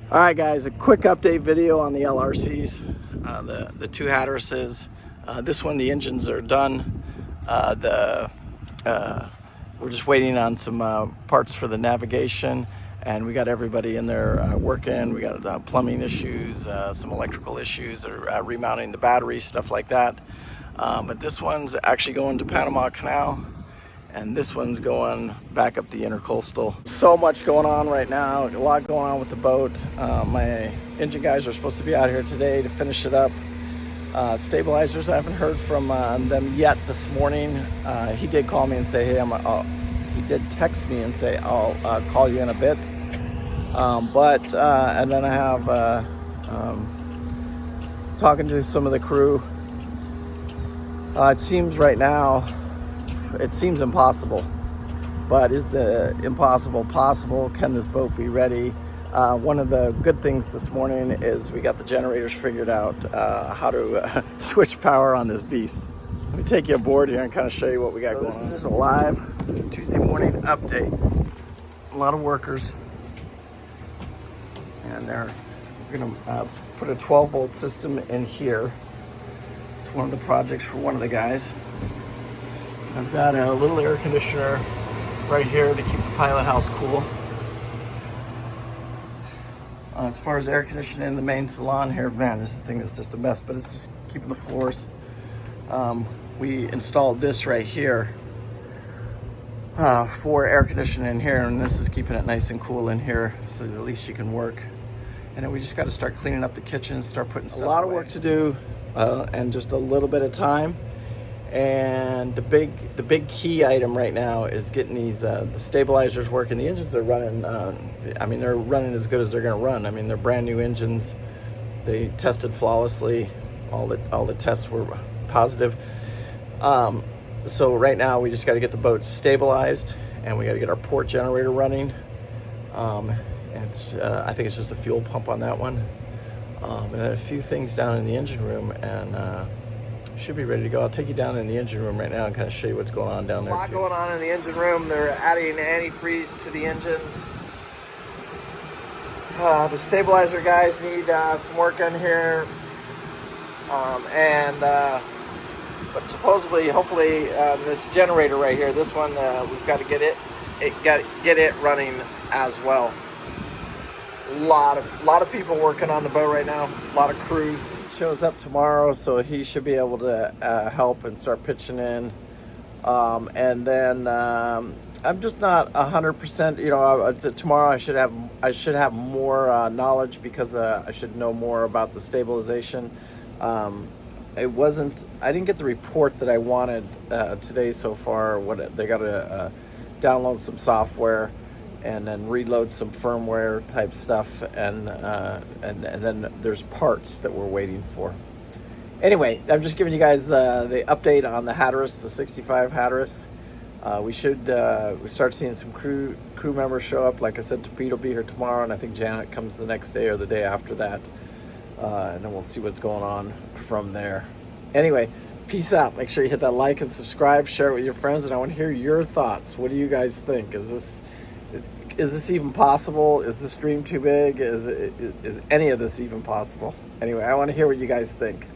All right, guys, a quick update video on the LRCs, the two Hatterases. This one, the engines are done. We're just waiting on some parts for the navigation, and we got everybody in there working. We got plumbing issues, some electrical issues, or remounting the batteries, stuff like that. But this one's actually going to Panama Canal, and this one's going back up the intercoastal. So much going on right now, a lot going on with the boat. My engine guys are supposed to be out here today to finish it up. Stabilizers, I haven't heard from them yet this morning. He did call me and say, hey, he did text me and say, I'll call you in a bit. And then I have talking to some of the crew. It seems right now, it seems impossible, but is the impossible possible? Can this boat be ready? One of the good things this morning is we got the generators figured out, how to switch power on this beast. Let me take you aboard here and kind of show you what we got going on. This is just a live Tuesday morning update. A lot of workers, and we're gonna put a 12-volt system in here. It's one of the projects for one of the guys. I've got a little air conditioner right here to keep the pilot house cool. As far as air conditioning in the main salon here, man, this thing is just a mess, but it's just keeping the floors. We installed this right here for air conditioning in here, and this is keeping it nice and cool in here, so that at least you can work. And then we just got to start cleaning up the kitchen, start putting stuff away. A lot of work to do, and just a little bit of time. And the big key item right now is getting these the stabilizers working. The engines are running. I mean, they're running as good as they're going to run. I mean, they're brand new engines. They tested flawlessly. All the tests were positive. So right now we just got to get the boat stabilized, and we got to get our port generator running. I think it's just a fuel pump on that one, and then a few things down in the engine room, and should be ready to go. I'll take you down in the engine room right now and kind of show you what's going on down there. A lot going on in the engine room. They're adding antifreeze to the engines. The stabilizer guys need some work in here, but supposedly, hopefully, this generator right here, this one, we've got to get it running as well. A lot of people working on the boat right now. A lot of crews. Shows up tomorrow, so he should be able to help and start pitching in. And then I'm just not 100%. You know, tomorrow I should have more knowledge, because I should know more about the stabilization. I didn't get the report that I wanted today so far. They got to download some software and then reload some firmware type stuff, and then there's parts that we're waiting for. Anyway, I'm just giving you guys the update on the Hatteras, the 65 Hatteras. We start seeing some crew members show up. Like I said, Pete will be here tomorrow, and I think Janet comes the next day or the day after that, and then we'll see what's going on from there. Anyway, peace out. Make sure you hit that like and subscribe, share it with your friends, and I want to hear your thoughts. What do you guys think? Is this even possible? Is this dream too big? Is any of this even possible? Anyway, I want to hear what you guys think.